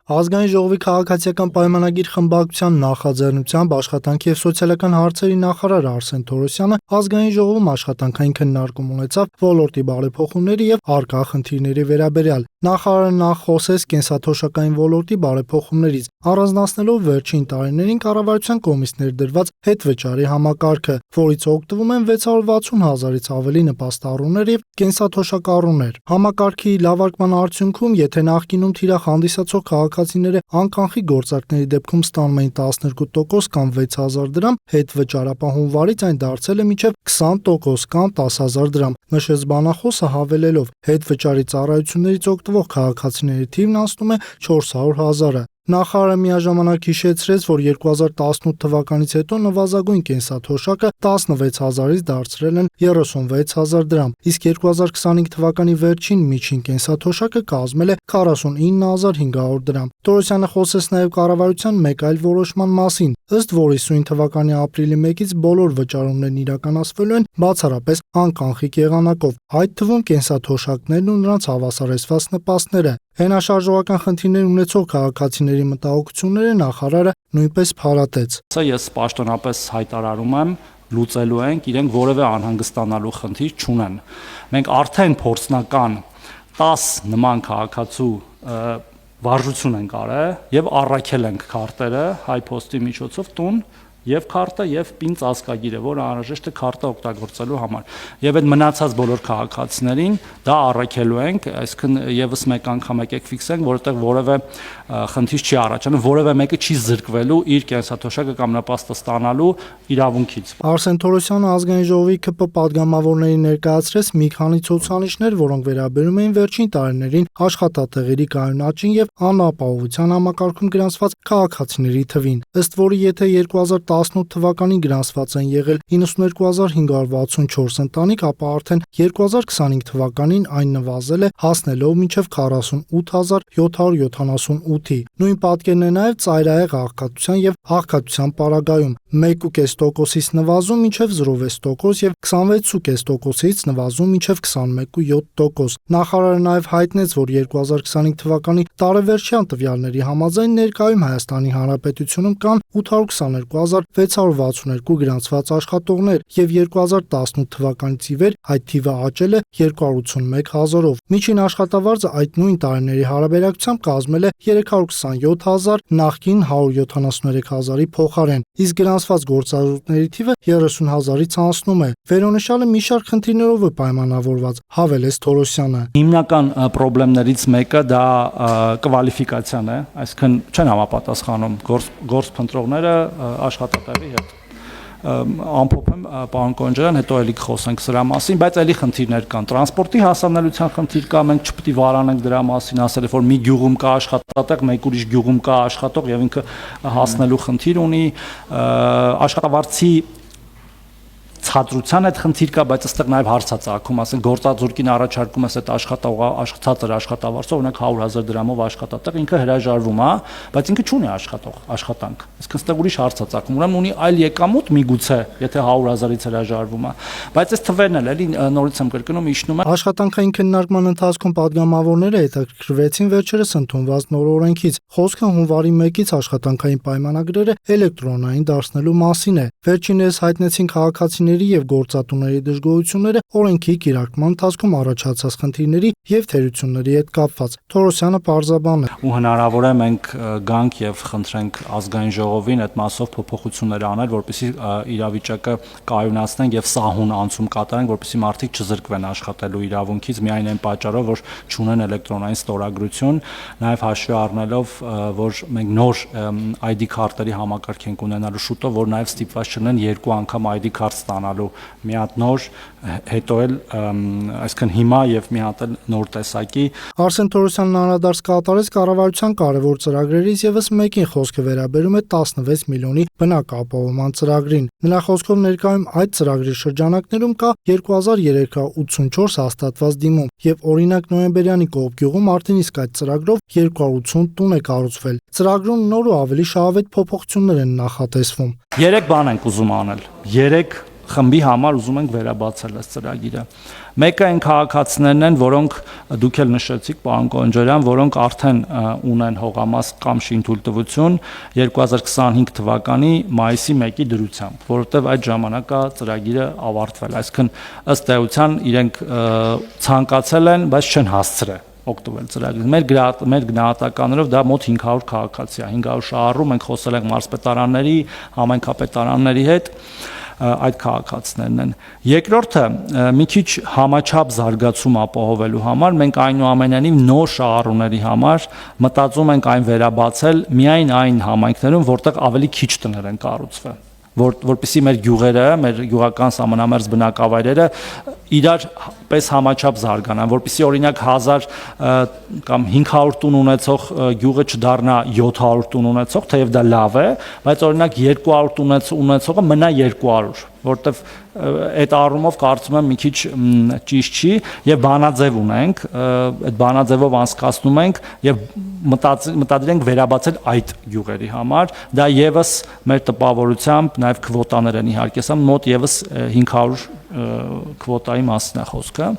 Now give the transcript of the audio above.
Ազգային ժողովի քաղաքացիական պայմանագիր խմբակցության նախաձեռնությամբ աշխատանքի եւ սոցիալական հարցերի նախարար Արսեն Թորոսյանը ազգային ժողովում աշխատանքային քննարկում ունեցավ ոլորտի բարեփոխումների եւ առկա խնդիրների վերաբերյալ։ Նախարարը նախ խոսեց կենսաթոշակային ոլորտի բարեփոխումներից, առանձնացնելով վերջին տարիներին կառավարության կողմից ներդրված հետվճարի համակարգը, որից օգտվում են 660,000-ից ավելի նպաստառուներ եւ կենսաթոշակառուներ։ Համակարգի լավարկման արդյունքում, եթե նախկինում թիրախ հանդիսացող քաղաքացիները անկանխի գործարքների դեպքում ստանում էին 12% կամ 6,000 դրամ, հետվճարապահում այն դարձել է մինչև 20% կամ 10,000 դրամ, նշեց բանախոսը հավելելով. հետվճարի ծառայություններից օգտվող քաղաքացիների թիվն անցնում է 400,000-ը։ Նախարարը միաժամանակ հիշեցրեց, որ 2018 թվականից հետո նվազագույն կենսաթոշակը 16,000-ից դարձրել են 36,000 դրամ, իսկ 2025 թվականի վերջին միջին կենսաթոշակը կազմել է 49,500 դրամ։ Թորոսյանը խոսեց նաև կառավարության մեկ այլ որոշման մասին, ըստ որի սույն թվականի ապրիլի 1-ից բոլոր վճարումներն իրականացվելու են բացառապես անկանխիկ եղանակով, այդ թվում կենսաթոշակներն ու նրանց հավասարեցված նպաստները։ Հենաշարժողական խնդիրներ ունեցող քաղաքացիների մտահոգությունները նախարարը նույնպես փարատեց։ Սա ես պաշտոնապես հայտարարում եմ, լուծելու ենք, իրենք որևէ անհանգստանալու խնդիր չունեն։ Մենք արդեն փորձնական 10 նման քաղաքացու վարժություն ենք արել եւ առաքել ենք քարտերը հայ-փոստի միջոցով տուն եւ քարտը եւ պին ծածկագիրը, որը անհրաժեշտ է քարտը օգտագործելու համար։ Եվ այդ մնացած բոլոր քաղաքացիներին դա առաքելու ենք, այսինքն եւս մեկ անգամ եկեք ֆիքսենք, որովհետեւ որևէ խնդիր չի առաջանում, որևէ մեկը չի զրկվելու իր կենսաթոշակը կամ նպաստը ստանալու իրավունքից։ Արսեն Թորոսյանը ազգային ժողովի ԿՊ պատգամավորներին ներկայացրեց մի քանի ցուցանիշներ, որոնք վերաբերում էին վերջին տարիներին աշխատատեղերի կայուն աճին եւ անապահովության համակարգում գրանցված քաղաքացիների թվին, ըստ որի եթե 2018 թվականին գրանցված են եղել 92,564 ընտանիք, ապա արդեն 2025 թվականին այն նվազել է, հասնելով մինչև 48,778-ի։ Նույն պատկերն է նաև ծայրահեղ աղքատության եւ աղքատության պարագայում՝ 1,5%-ից նվազում մինչև 0,6% եւ 26,5%-ից նվազում մինչև 21,7%։ Նախարարը նաև հայտնեց, որ 2025 թվականի տարեվերջյան տվյալների համաձայն ներկայում Հայաստանի Հանրապետությունում կան 822,662 գրանցված աշխատողներ եւ 2018 թվականից ի վեր այդ թիվը աճել է 281,000-ով։ Միջին աշխատավարձը այդ նույն տարիների հարաբերակցությամբ կազմել է 327,000, նախկին 173,000-ի փոխարեն, իսկ գրանցված գործառույթների թիվը 30,000-ից անցնում է։ Վերոնշյալը մի շարք խնդիրներով է պայմանավորված, հավելեց Թորոսյանը։ Հիմնական խնդիրներից մեկը դա կվալիֆիկացիան է, այսինքն չեն համապատասխանում գործընտրողները աշխատատեղի հետ։ Ամփոփ եմ, պարոն Կոնջարյան, հետո էլի խոսենք սրա մասին, բայց էլի խնդիրներ կան։ Տրանսպորտի հասանելիության խնդիր կա, մենք չպետք է վարանենք դրա մասին, ասել է, որ մի գյուղում կա աշխատատեղ, մեկ ուրիշ գյուղում կա աշխատող եւ ինքը հասնելու խնդիր ունի, աշխատավարձի ցածրության այդ խնդիր կա, բայց այստեղ նաև հարցածագում, ասենք գործազուրկին առաջարկում ես այդ աշխատողը ցածր աշխատավարձով, օրինակ 100,000 դրամով աշխատատեղ, ինքը հրաժարվում է, բայց ինքը չունի աշխատանք։ Իսկ այստեղ ուրիշ հարցածագում, ուրեմն ունի այլ եկամուտ միգուցե, եթե 100,000-ից հրաժարվում է, բայց այս թվերն էլ էլի նորից եմ կրկնում, իջնում է։ Աշխատանքային քննարկման ընթացքում պատգամավորները հետաքրքրվեցին վերջերս ընդունված նոր օրենքից։ Խոսքը հունվարի 1-ից աշխատանքային պայմանագրերը էլեկտրոնային դարձնելու մասին է։ Վերջինս հայտնեցին քաղաքացիների եւ գործատուների դժգոհությունները օրենքի կիրարկման ընթացքում առաջացած խնդիրների եւ թերությունների հետ կապված։ Թորոսյանը պարզաբան է. Ու հնարավոր է մենք գանք եւ խնդրենք ազգային ժողովին այդ մասով փոփոխություններ անել, որպեսզի իրավիճակը կայունացնենք եւ սահուն անցում կատարենք, որպեսզի մարդիկ չզրկվեն աշխատելու իրավունքից միայն այն պատճառով, որ չունեն էլեկտրոնային ստորագրություն, նաեւ հաշվի առնելով, որ մենք նոր ID քարտերի համակարգ ենք ունենալու շուտով, որ նաեւ ստիպված չլինեն երկու անգամ ID քարտ ստանալու, մի հատ նոր, հետո էլ այսինքն հիմա եւ մի հատ էլ նոր տեսակի։ Արսեն Թորոսյանն անդրադարձ կատարեց կառավարության կարևոր ծրագրերից եւս մեկին, խոսքը վերաբերում է 16 միլիոնի բնակապահովման ծրագրին։ Նրա խոսքով ներկայում այդ ծրագրի շրջանակներում կա 2384 հաստատված դիմում եւ օրինակ նոյեմբերյանի Կողբ գյուղում արդեն իսկ այդ ծրագրով 280 տուն է կառուցվել։ Ծրագրում նոր ու ավելի շահավետ փոփոխություններ են նախատեսվում։ 3 բան ենք ուզում անել։ 3 խմբի համար ուզում ենք վերաբացել այս ծրագիրը։ Մեկը այն քաղաքացիներն են, որոնք դուք էլ նշեցիք, պարոն Կոնջարյան, որոնք արդեն ունեն հողամաս կամ շինթույլտվություն 2025 թվականի մայիսի 1-ի դրությամբ, որովհետև այդ ժամանակա ծրագիրը ավարտվել, այսինքն ըստ էության իրենք ցանկացել են, բայց չեն հասցրել օգտվել ծրագրից։ Մեր գնահատականներով դա մոտ 500 քաղաքացի է, 500 շահառու, մենք խոսել ենք մարզպետարանների, համայնքապետարանների հետ, այդ քաղաքացիներն են։ Երկրորդը մի քիչ համաչափ զարգացում ապահովելու համար մենք այնուամենայնիվ նոր շահառուների համար մտածում ենք այն վերաբացել միայն այն համայնքներում, որտեղ ավելի քիչ տներ են կառուցվել, որպեսզի մեր գյուղերը, մեր գյուղական սահմանամերձ բնակավայրերը իրար պես համաչափ զարգանան, որպեսզի օրինակ 1000 կամ 500 տուն ունեցող գյուղը չդառնա 700 տուն ունեցող, թեև դա լավ է, բայց օրինակ 200 տուն ունեցողը մնա 200, որտեվ այդ առումով կարծում եմ մի քիչ ճիշտ չի եւ բանաձև ունենք, այդ բանաձևով անցկացնում ենք եւ մտադիր ենք վերաբացել այդ գյուղերի համար, դա եւս մեր տպավորությամբ նաեւ քվոտաներ են իհարկե, սա մոտ եւս 500 քվոտայի մասին է խոսքը։